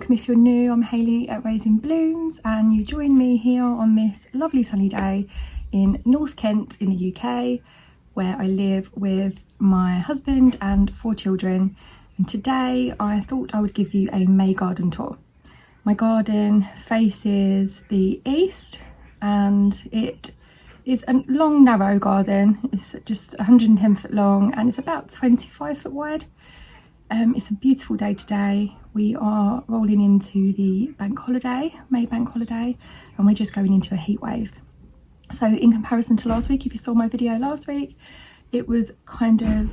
welcome if you're new. I'm Hayley at Raising Blooms, and you join me here on this lovely sunny day in North Kent in the UK, where I live with my husband and 4 children. And today I thought I would give you a May garden tour. My garden faces the east and it is a long narrow garden. It's just 110 foot long and it's about 25 foot wide. It's a beautiful day today. We are rolling into the bank holiday, May bank holiday, and we're just going into a heat wave. So in comparison to last week, if you saw my video last week, it was kind of,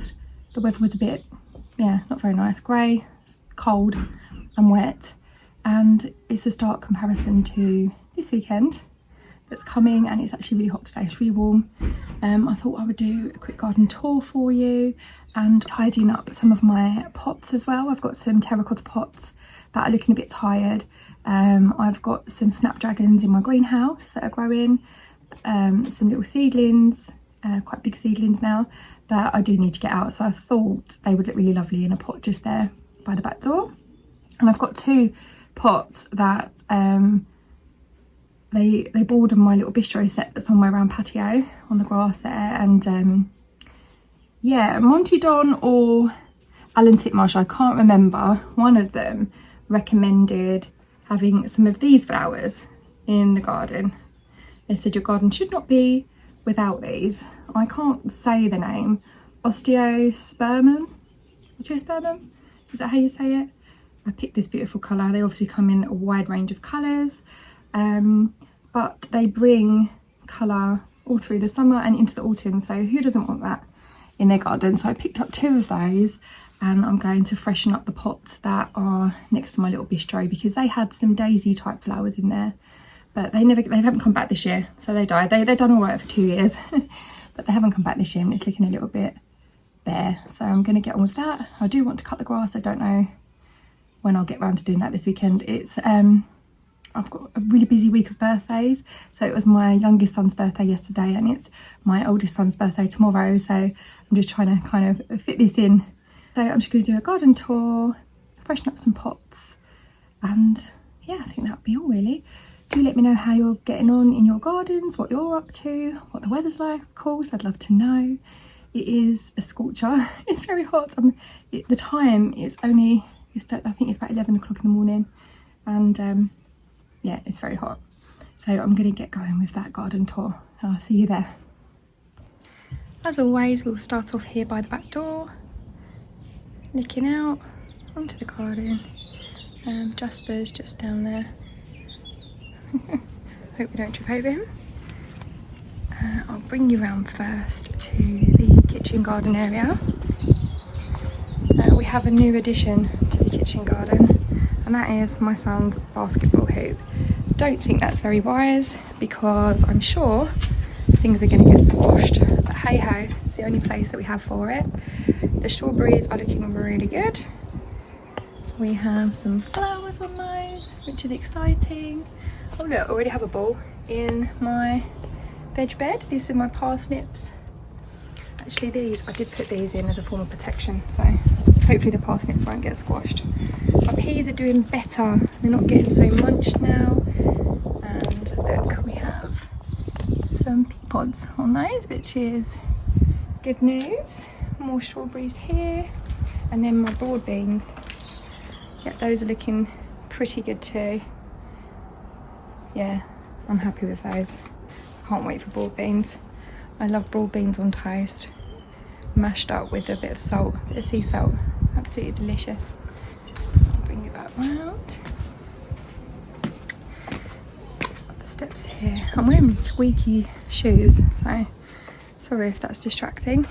the weather was a bit, not very nice, grey, cold and wet. And it's a stark comparison to this weekend that's coming, and it's actually really hot today, it's really warm. I thought I would do a quick garden tour for you and tidying up some of my pots as well. I've got some terracotta pots that are looking a bit tired. I've got some snapdragons in my greenhouse that are growing, some little seedlings, quite big seedlings now, that I do need to get out. So I thought they would look really lovely in a pot just there by the back door. And I've got 2 pots that they border my little bistro set that's on my round patio on the grass there. And yeah, Monty Don or Alan Titmarsh, I can't remember, one of them recommended having some of these flowers in the garden. They said your garden should not be without these. I can't say the name. Osteospermum? Osteospermum? Is that how you say it? I picked this beautiful colour. They obviously come in a wide range of colours, but they bring colour all through the summer and into the autumn. So who doesn't want that in their garden? So I picked up 2 of those, and I'm going to freshen up the pots that are next to my little bistro because they had some daisy type flowers in there, but they haven't come back this year. So they died. They've done all right for 2 years, but they haven't come back this year, and it's looking a little bit bare. So I'm going to get on with that. I do want to cut the grass. I don't know when I'll get around to doing that this weekend. It's I've got a really busy week of birthdays. So it was my youngest son's birthday yesterday and it's my oldest son's birthday tomorrow. So I'm just trying to kind of fit this in. So I'm just going to do a garden tour, freshen up some pots, and yeah, I think that'll be all really. Do let me know how you're getting on in your gardens, what you're up to, what the weather's like, of course. I'd love to know. It is a scorcher. It's very hot. The time is only, I think it's about 11 o'clock in the morning, and yeah, it's very hot. So I'm going to get going with that garden tour. I'll see you there. As always, we'll start off here by the back door, looking out onto the garden. Jasper's just down there. Hope we don't trip over him. I'll bring you around first to the kitchen garden area. We have a new addition to the kitchen garden, and that is my son's basketball hoop. Don't think that's very wise because I'm sure things are going to get squashed, but hey ho, it's the only place that we have for it. The strawberries are looking really good. We have some flowers on those, which is exciting. Oh look, I already have a ball in my veg bed. These are my parsnips. Actually I did put these in as a form of protection, so hopefully the parsnips won't get squashed. My peas are doing better, they're not getting so munched now. And look, we have some pea pods on those, which is good news. More strawberries here, and then my broad beans. Yeah, those are looking pretty good too. Yeah, I'm happy with those. Can't wait for broad beans. I love broad beans on toast, mashed up with a bit of salt, a bit of sea salt. Absolutely delicious. I'll bring you back round. Got the steps here. I'm wearing squeaky shoes, so sorry if that's distracting.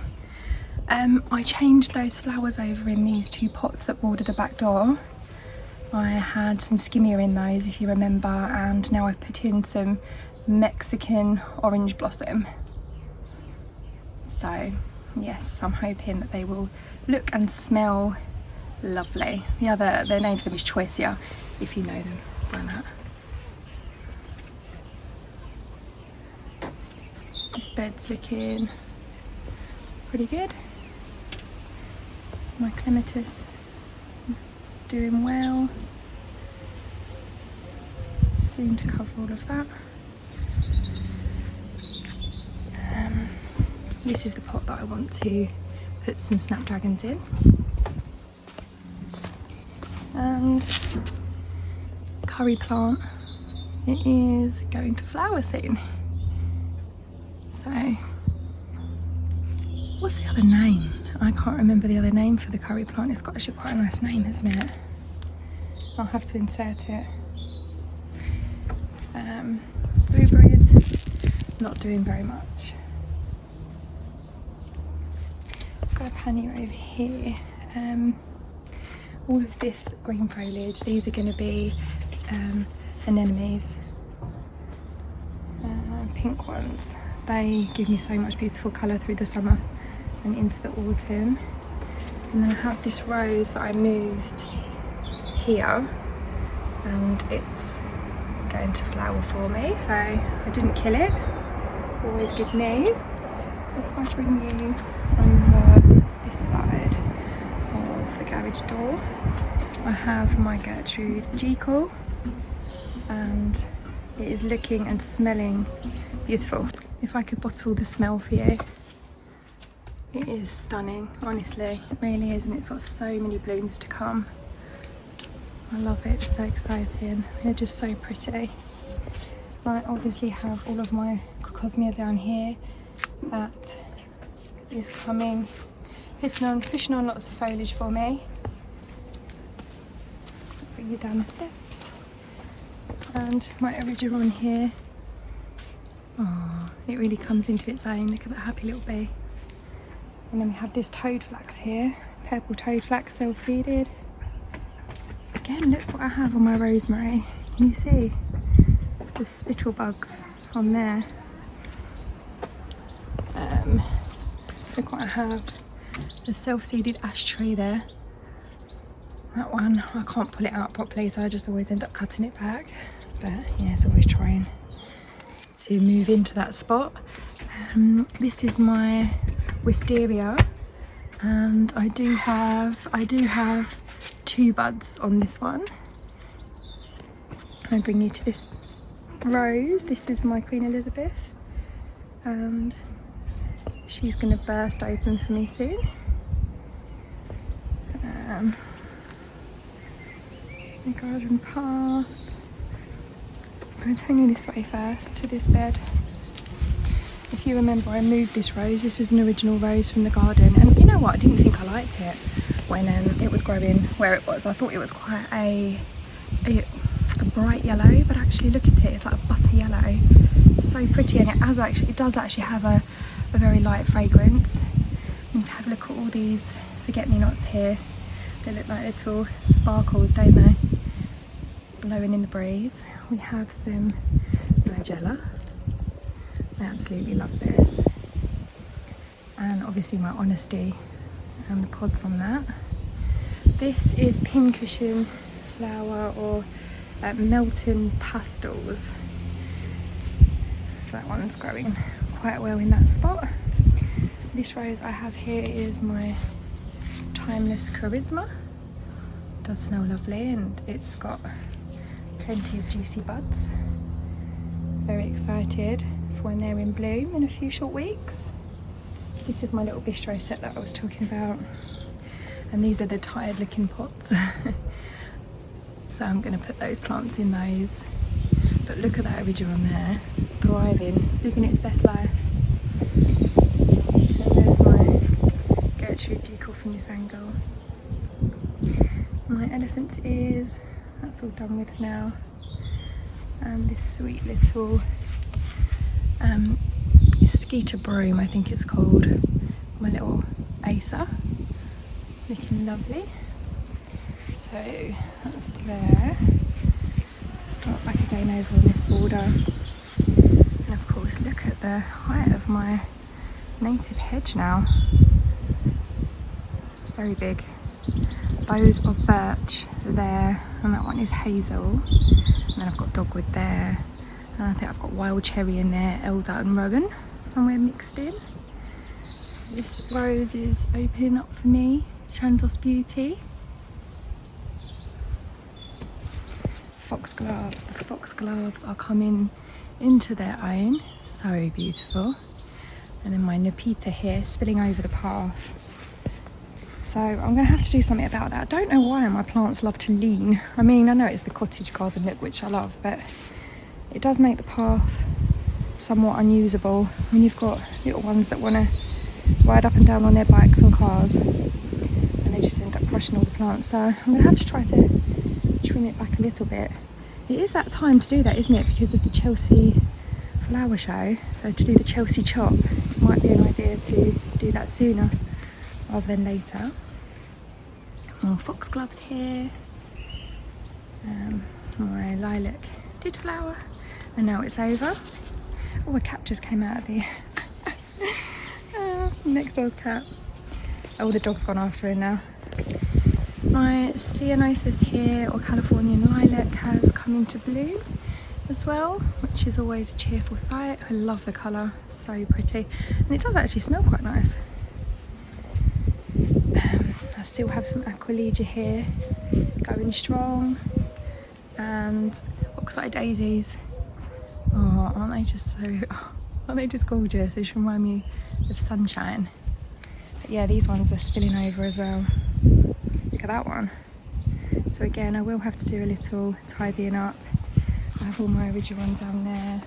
I changed those flowers over in these 2 pots that border the back door. I had some skimmer in those, if you remember, and now I've put in some Mexican orange blossom. So yes, I'm hoping that they will look and smell lovely. The name of them is Choicia, if you know them by that. This bed's looking pretty good. My clematis is doing well. soon to cover all of that. This is the pot that I want to put some snapdragons in. And curry plant, it is going to flower soon. So, what's the other name? I can't remember the other name for the curry plant. It's got actually quite a nice name, isn't it? I'll have to insert it. Blueberries, not doing very much. Got a pannier over here. All of this green foliage, these are going to be anemones, pink ones. They give me so much beautiful colour through the summer and into the autumn. And then I have this rose that I moved here, and it's going to flower for me, so I didn't kill it. Always good news. If I bring you over this side of the garage door, I have my Gertrude Jekyll, and it is looking and smelling beautiful. If I could bottle the smell for you, it is stunning, honestly, it really is, and it's got so many blooms to come. I love it, it's so exciting, they're just so pretty. I obviously have all of my Cosmia down here that is coming, pushing on lots of foliage for me. Bring you down the steps. And my Erigeron here. Oh, it really comes into its own, look at that happy little bee. And then we have this toad flax here, purple toad flax, self-seeded. Again, look what I have on my rosemary. Can you see the spittle bugs on there? Look what I have, the self-seeded ash tree there. That one, I can't pull it out properly, so I just always end up cutting it back. But yeah, it's always trying to move into that spot. This is my wisteria, and I do have 2 buds on this one. I bring you to this rose. This is my Queen Elizabeth, and she's going to burst open for me soon. The garden path. I'm going to turn you this way first to this bed. If you remember, I moved this rose. This was an original rose from the garden, and you know what, I didn't think I liked it when it was growing where it was. I thought it was quite a bright yellow, but actually look at it, it's like a butter yellow. It's so pretty, and it does actually have a very light fragrance. And have a look at all these forget-me-nots here. They look like little sparkles, don't they? Blowing in the breeze. We have some nigella. I absolutely love this. And obviously my honesty and the pods on that. This is pincushion flower, or Melton pastels. That one's growing quite well in that spot. This rose I have here is my Timeless Charisma. It does smell lovely, and it's got plenty of juicy buds. Very excited for when they're in bloom in a few short weeks. This is my little bistro set that I was talking about, and these are the tired looking pots. So I'm going to put those plants in those. But look at that Erigeron there, thriving, living its best life. And there's my Gertrude Jekyll from this angle. My elephant's ears, that's all done with now. And this sweet little Skeeter broom, I think it's called. My little Acer, looking lovely. So that's there. Start back again over on this border. And of course, look at the height of my native hedge now. Very big. Bows of birch there, and that one is hazel. And then I've got dogwood there. And I think I've got wild cherry in there, elder and rowan somewhere mixed in. This rose is opening up for me, Chandos Beauty. foxgloves. The foxgloves are coming into their own. So beautiful. And then my Nepeta here spilling over the path. So I'm going to have to do something about that. I don't know why my plants love to lean. I mean, I know it's the cottage garden look, which I love, but it does make the path somewhat unusable when you've got little ones that want to ride up and down on their bikes and cars, and they just end up crushing all the plants. So I'm going to have to try to trim it back a little bit. It is that time to do that, isn't it, because of the Chelsea flower show. So to do the Chelsea chop, it might be an idea to do that sooner rather than later. More foxgloves here. My lilac did flower, and now it's over. Oh, a cat just came out of the next door's cat. Oh, the dog's gone after it now. My ceanothus here, or Californian lilac, has come into bloom as well, which is always a cheerful sight. I love the colour, so pretty, and it does actually smell quite nice. I still have some Aquilegia here going strong, and oxeye daisies. Oh, aren't they just gorgeous? They just remind me of sunshine. But yeah, these ones are spilling over as well. Look at that one. So again, I will have to do a little tidying up. I have all my original down there,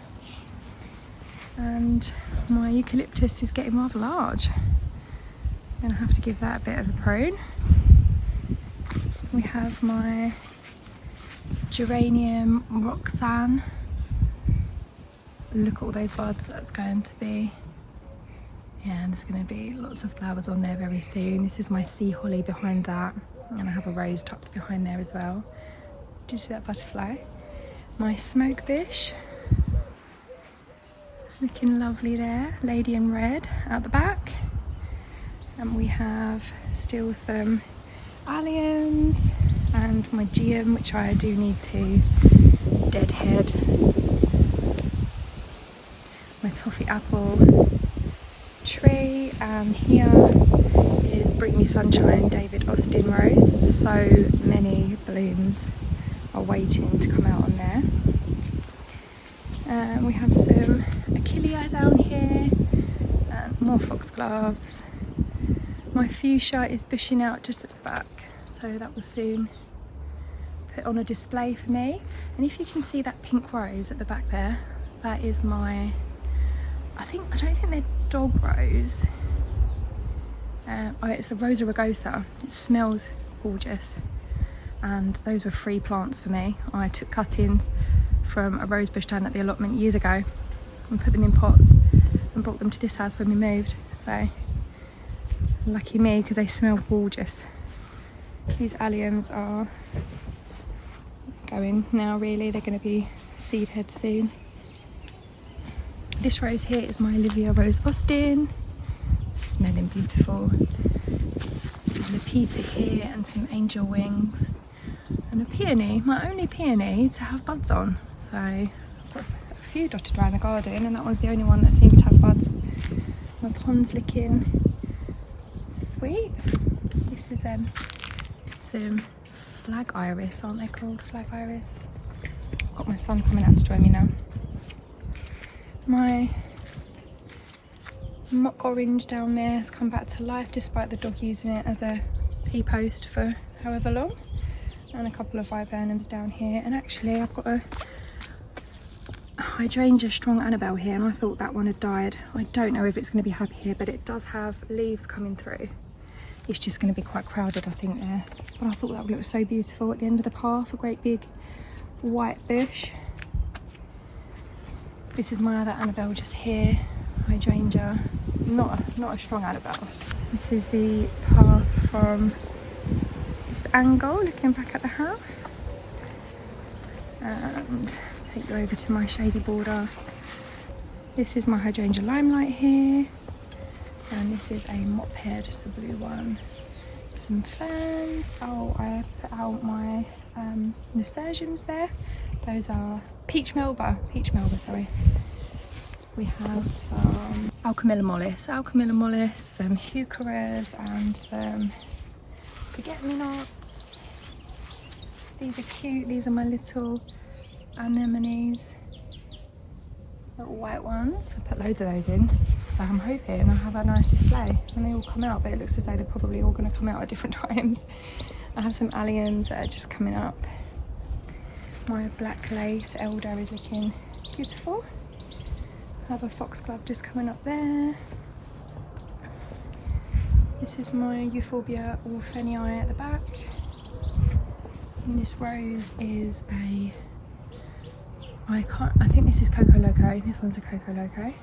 and my eucalyptus is getting rather large. I'm going to have to give that a bit of a prune. We have my geranium Roxanne. Look at all those buds that's going to be. Yeah, and there's going to be lots of flowers on there very soon. This is my sea holly behind that, and I have a rose tucked behind there as well. Did you see that butterfly? My smoke bush, looking lovely there, lady in red at the back. And we have still some alliums and my geum, which I do need to deadhead. My toffee apple tree, and here is Bring Me Sunshine David Austin rose. So many blooms are waiting to come out on there. We have some Achillea down here, and more foxgloves. My fuchsia is bushing out just at the back, so that will soon put on a display for me. And if you can see that pink rose at the back there, that is my, I don't think they're dog rose. Oh, it's a Rosa rugosa. It smells gorgeous, and those were free plants for me. I took cuttings from a rose bush down at the allotment years ago and put them in pots and brought them to this house when we moved. So lucky me, because they smell gorgeous. These alliums are going now, really. They're going to be seed heads soon. This rose here is my Olivia Rose Austin, smelling beautiful. Some Nepeta here and some angel wings, and a peony, my only peony to have buds on. So I've got a few dotted around the garden, and that one's the only one that seems to have buds. My pond's looking sweet. This is some flag iris, aren't they called? Flag iris. Got my son coming out to join me now. My mock orange down there has come back to life, despite the dog using it as a pea post for however long. And a couple of viburnums down here. And actually I've got a hydrangea strong Annabelle here, and I thought that one had died. I don't know if it's going to be happy here, but it does have leaves coming through. It's just going to be quite crowded, I think, there. But I thought that would look so beautiful at the end of the path, a great big white bush. This is my other Annabelle just here, hydrangea, not a strong Annabelle. This is the path from this angle, looking back at the house. And take you over to my shady border. This is my hydrangea limelight here, and this is a mop head, it's a blue one. Some ferns. Oh, I put out my nasturtiums there. Those are peach melba, sorry. We have some alchemilla mollis, some heucheras, and some forget-me-nots. These are cute. These are my little anemones, little white ones. I put loads of those in, so I'm hoping I'll have a nice display when they all come out, but it looks as though they're probably all going to come out at different times. I have some alliums that are just coming up. My black lace elder is looking beautiful. I have a foxglove just coming up there. This is my euphorbia orphanii at the back. And this rose is I think this is Coco Loco. This one's a Coco Loco.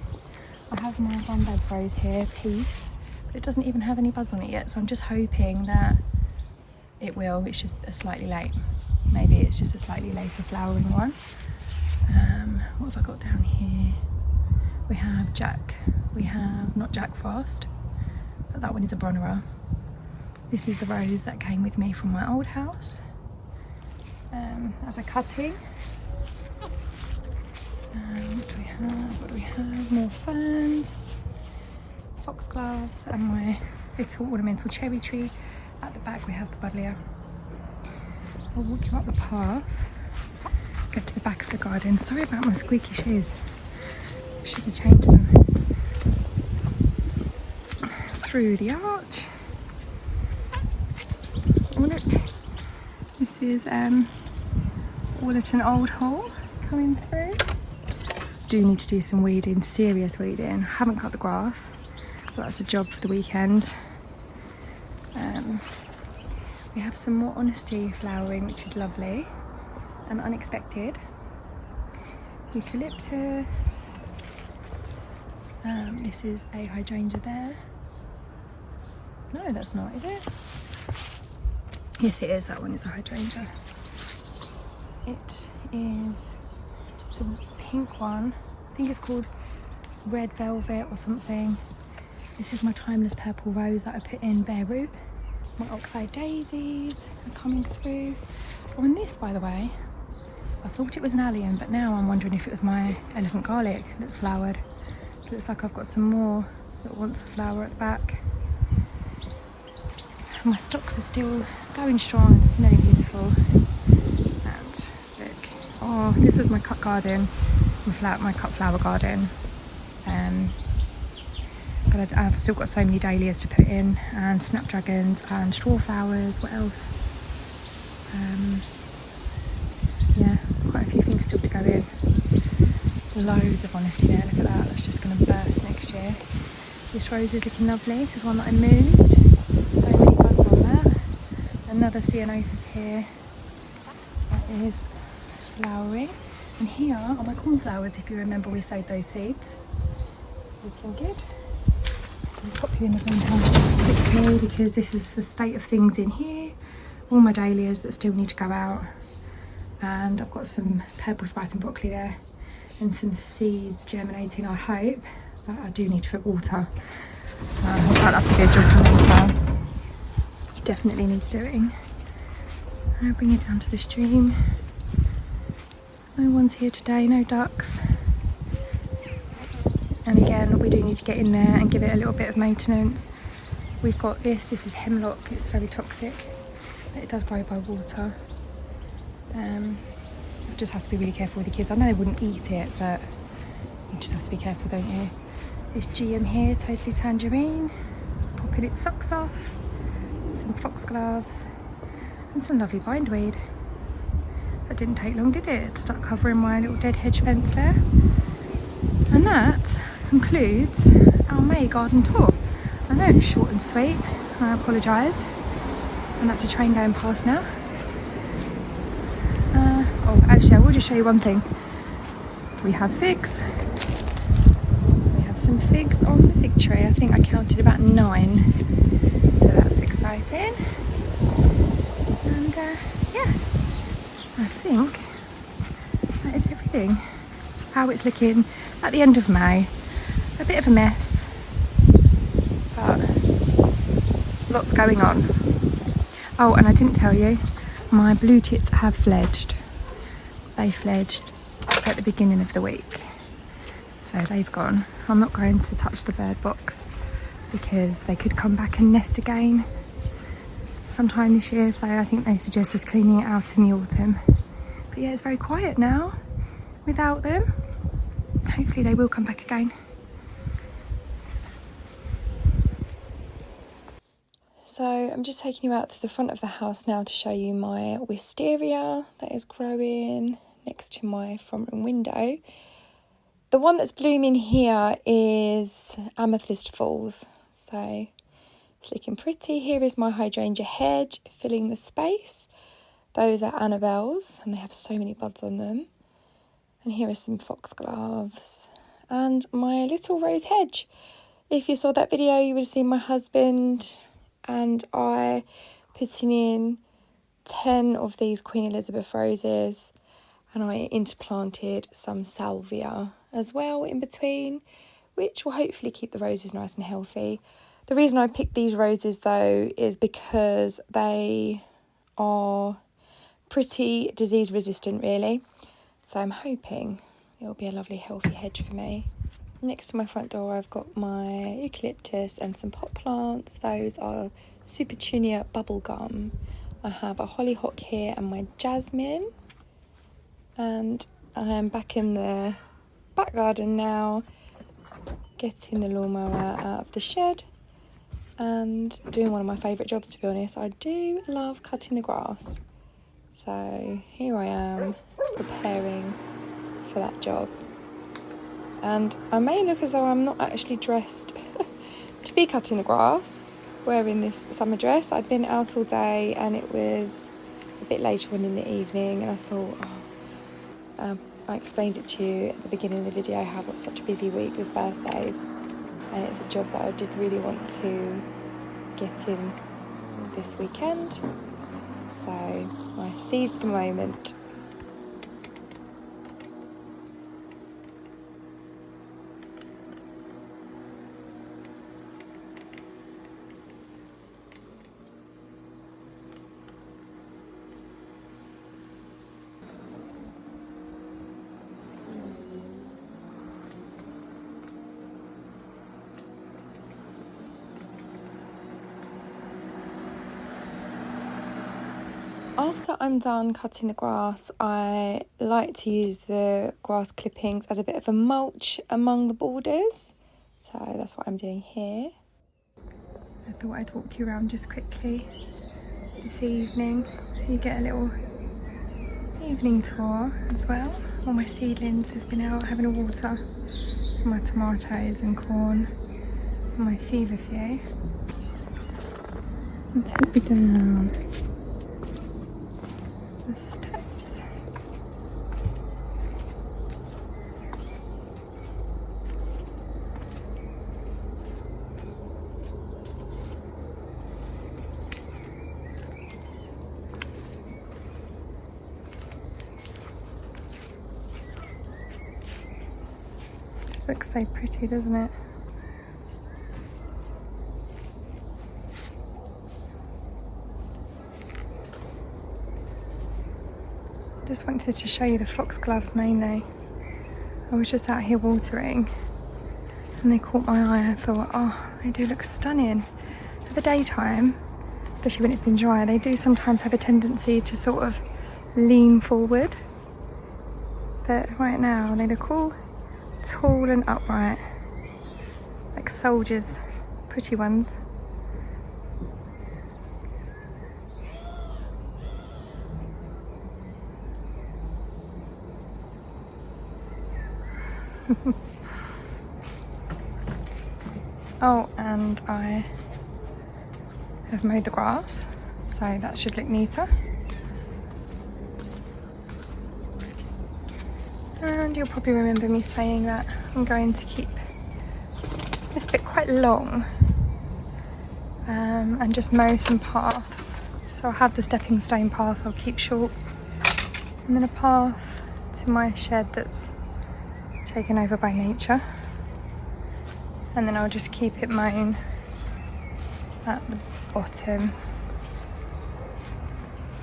I have my granddad's rose here, Peace, but it doesn't even have any buds on it yet, so I'm just hoping that it will. It's just a slightly late. Maybe it's just a slightly later flowering one. What have I got down here? We have not Jack Frost, but that one is a Bronera. This is the rose that came with me from my old house as a cutting. What do we have? More ferns, foxgloves, and my little ornamental cherry tree. At the back we have the buddleia. I'll walk you up the path, get to the back of the garden. Sorry about my squeaky shoes. Should have changed them. Through the arch. Oh look, this is Wallerton Old Hall coming through. Do need to do some weeding, serious weeding. Haven't cut the grass, but that's a job for the weekend. We have some more honesty flowering, which is lovely and unexpected. Eucalyptus. This is a hydrangea there. No, that's not, is it? Yes, it is. That one is a hydrangea. It is some pink one. I think it's called Red Velvet or something. This is my timeless purple rose that I put in bare root. My oxeye daisies are coming through. Oh, and this, by the way, I thought it was an allium, but now I'm wondering if it was my elephant garlic that's flowered. It looks like I've got some more that wants a flower at the back. My stocks are still going strong and smelling beautiful. And look, oh, this is my cut garden, my cut flower garden. But I've still got so many dahlias to put in, and snapdragons and straw flowers. What else? Yeah, quite a few things still to go in. Loads of honesty there, look at that, that's just going to burst next year. This rose is looking lovely. This is one that I moved. So many buds on that. Another ceanothus here that is flowering. And here are my cornflowers, if you remember we sowed those seeds. Looking good. I'll pop you in the greenhouse just quickly because this is the state of things in here. All my dahlias that still need to go out. And I've got some purple spice and broccoli there. And some seeds germinating, I hope. But I do need to put water. That'll have to be a job for later. Definitely needs doing. I'll bring it down to the stream. No one's here today, no ducks. And again, we do need to get in there and give it a little bit of maintenance. We've got this is hemlock, it's very toxic, but it does grow by water. You just have to be really careful with the kids. I know they wouldn't eat it, but you just have to be careful, don't you? This GM here, totally tangerine, popping its socks off, some foxgloves, and some lovely bindweed. That didn't take long, did it? To start covering my little dead hedge fence there. And that concludes our May garden tour. I know it's short and sweet, I apologise. And that's a train going past now. Oh, actually, I will just show you one thing. We have figs. We have some figs on the fig tree. I think I counted about 9. So that's exciting. And yeah, I think that is everything. How it's looking at the end of May. A bit of a mess, but lots going on. Oh, and I didn't tell you, my blue tits have fledged. They fledged at the beginning of the week, so they've gone. I'm not going to touch the bird box because they could come back and nest again. sometime this year, so I think they suggest just cleaning it out in the autumn. But yeah, it's very quiet now without them. Hopefully they will come back again. So I'm just taking you out to the front of the house now to show you my wisteria that is growing next to my front room window. The one that's blooming here is Amethyst Falls, so it's looking pretty. Here is my hydrangea hedge filling the space. Those are Annabelle's and they have so many buds on them. And here are some foxgloves and my little rose hedge. If you saw that video, you would have seen my husband and I putting in 10 of these Queen Elizabeth roses, and I interplanted some salvia as well in between, which will hopefully keep the roses nice and healthy. The reason I picked these roses though is because they are pretty disease resistant really, so I'm hoping it'll be a lovely healthy hedge for me. Next to my front door I've got my eucalyptus and some pot plants. Those are Supertunia bubblegum. I have a hollyhock here and my jasmine. And I am back in the back garden now, getting the lawnmower out of the shed and doing one of my favourite jobs, to be honest. I do love cutting the grass. So here I am preparing for that job. And I may look as though I'm not actually dressed to be cutting the grass, wearing this summer dress. I'd been out all day and it was a bit later on in the evening, and I thought, I explained it to you at the beginning of the video how I've got such a busy week with birthdays, and it's a job that I did really want to get in this weekend. So I seized the moment. After I'm done cutting the grass, I like to use the grass clippings as a bit of a mulch among the borders. So that's what I'm doing here. I thought I'd walk you around just quickly this evening so you get a little evening tour as well. All my seedlings have been out having a water. My tomatoes and corn and my feverfew. I'll take you down the steps. This looks so pretty, doesn't it? Just wanted to show you the foxgloves mainly. I was just out here watering and they caught my eye. I thought, oh, they do look stunning. At the daytime, especially when it's been dry, they do sometimes have a tendency to sort of lean forward. But right now they look all tall and upright, like soldiers, pretty ones. Oh, and I have mowed the grass, so that should look neater. And you'll probably remember me saying that I'm going to keep this bit quite long and just mow some paths. So I'll have the stepping stone path I'll keep short, and then a path to my shed that's taken over by nature, and then I'll just keep it mown at the bottom,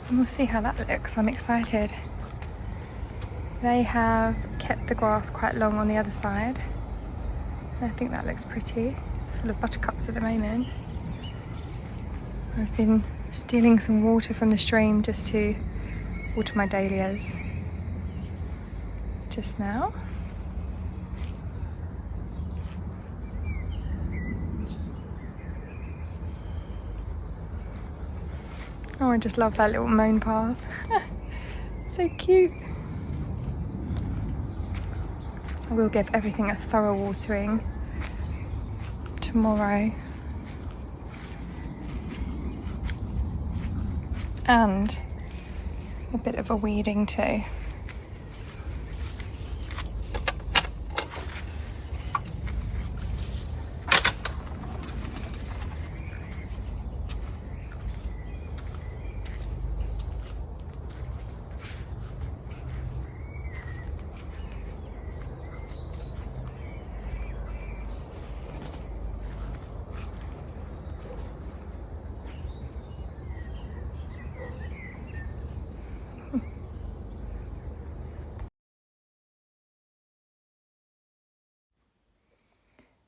and we'll see how that looks. I'm excited. They have kept the grass quite long on the other side, and I think that looks pretty. It's full of buttercups at the moment. I've been Stealing some water from the stream just to water my dahlias just now. Oh, I just love that little mown path. So cute. I will give everything a thorough watering tomorrow. And a bit of a weeding too.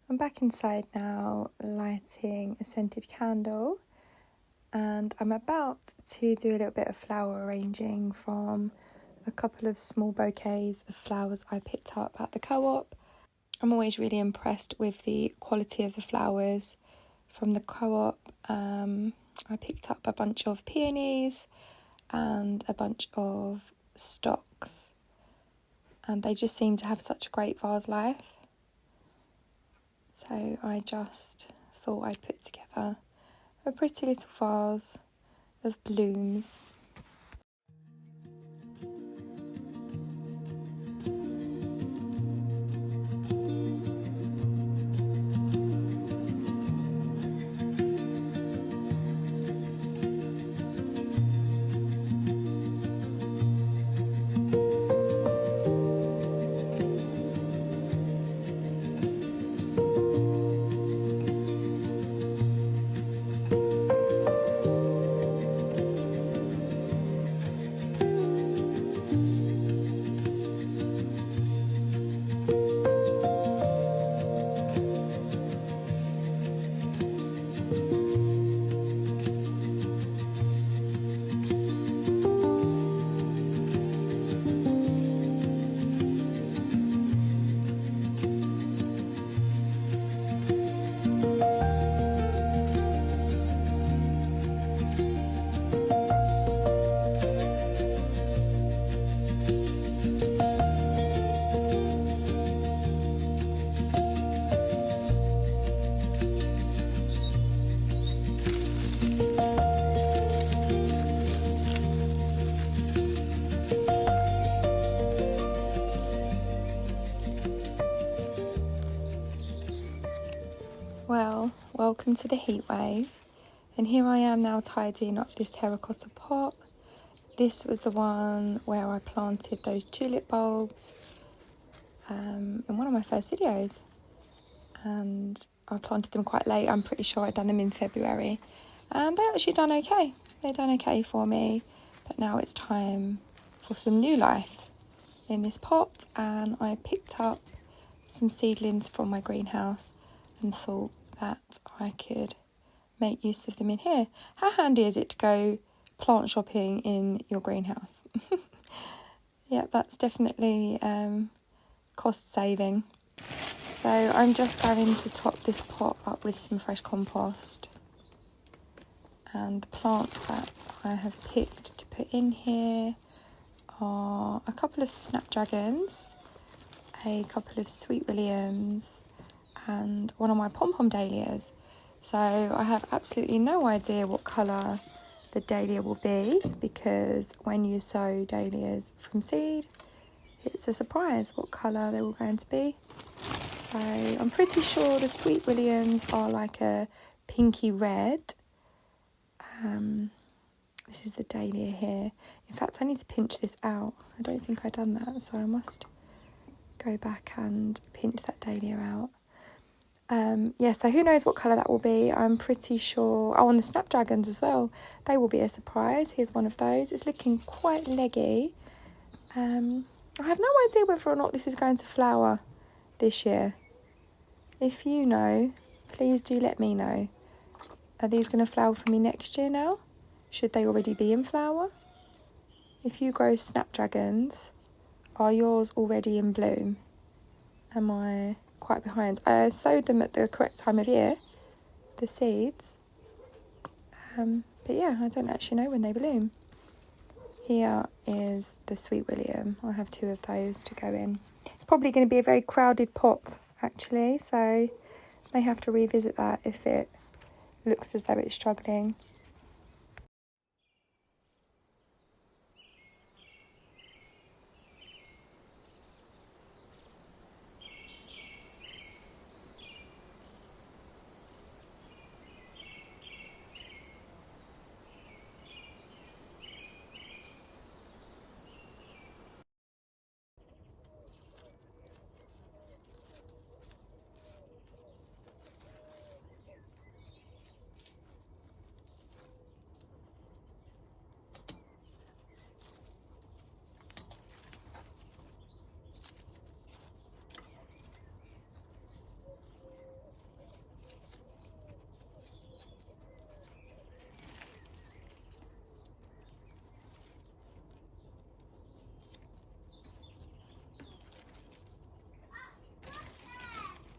I'm back inside now, lighting a scented candle, and I'm about to do a little bit of flower arranging from a couple of small bouquets of flowers I picked up at the co-op. I'm always really impressed with the quality of the flowers from the co-op. I picked up a bunch of peonies and a bunch of stocks, and they just seem to have such a great vase life. So I just thought I'd put together a pretty little vase of blooms. Well, welcome to the heat wave, and here I am now tidying up this terracotta pot. This was the one where I planted those tulip bulbs in one of my first videos, and I planted them quite late. I'm pretty sure I'd done them in February, and they actually done okay. They done okay for me, but now it's time for some new life in this pot, and I picked up some seedlings from my greenhouse and thought that I could make use of them in here. How handy is it to go plant shopping in your greenhouse? Yeah, that's definitely cost saving. So I'm just going to top this pot up with some fresh compost. And the plants that I have picked to put in here are a couple of snapdragons, a couple of sweet williams, and one of my pom-pom dahlias. So I have absolutely no idea what colour the dahlia will be, because when you sow dahlias from seed, it's a surprise what colour they're all going to be. So I'm pretty sure the sweet williams are like a pinky red. This is the dahlia here. In fact, I need to pinch this out. I don't think I've done that, so I must go back and pinch that dahlia out. Yeah, so who knows what colour that will be. I'm pretty sure. Oh, and the snapdragons as well. They will be a surprise. Here's one of those. It's looking quite leggy. I have no idea whether or not this is going to flower this year. If you know, please do let me know. Are these going to flower for me next year now? should they already be in flower? If you grow snapdragons, are yours already in bloom? Am I quite behind? I sowed them at the correct time of year, the seeds. But yeah, I don't actually know when they bloom. Here is the Sweet William. I have 2 of those to go in. It's probably going to be a very crowded pot, actually, so may have to revisit that if it looks as though it's struggling.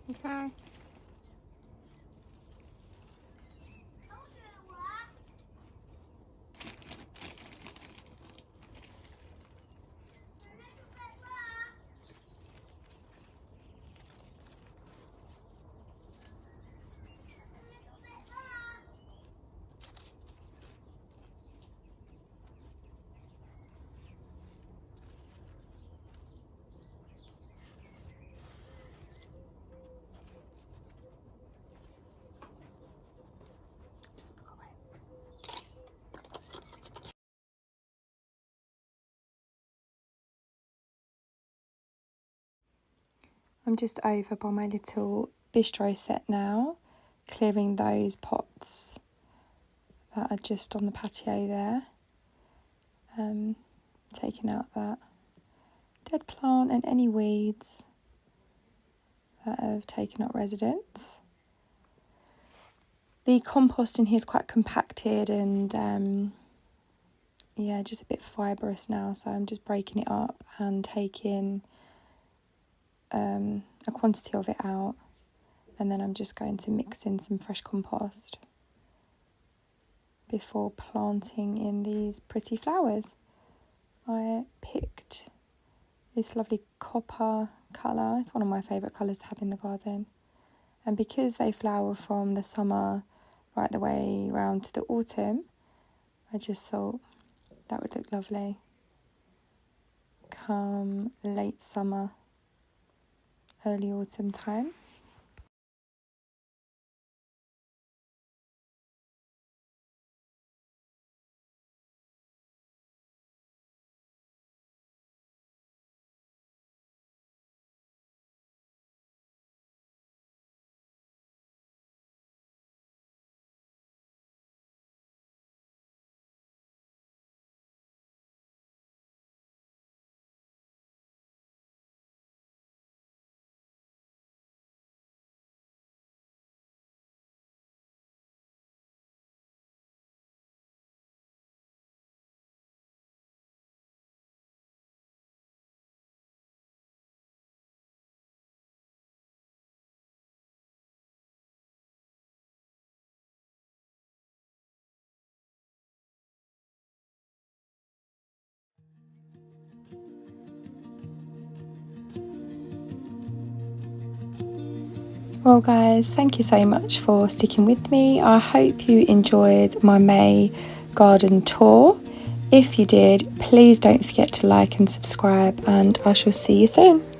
Okay. I'm just over by my little bistro set now, clearing those pots that are just on the patio there. Taking out that dead plant and any weeds that have taken up residence. The compost in here is quite compacted and yeah, just a bit fibrous now, so I'm just breaking it up and taking a quantity of it out, and then I'm just going to mix in some fresh compost before planting in these pretty flowers. I picked this lovely copper colour. It's one of my favourite colours to have in the garden, and because they flower from the summer right the way round to the autumn, I just thought that would look lovely come late summer, early autumn time. Well guys, thank you so much for sticking with me. I hope you enjoyed my May garden tour. If you did, please don't forget to like and subscribe, and I shall see you soon.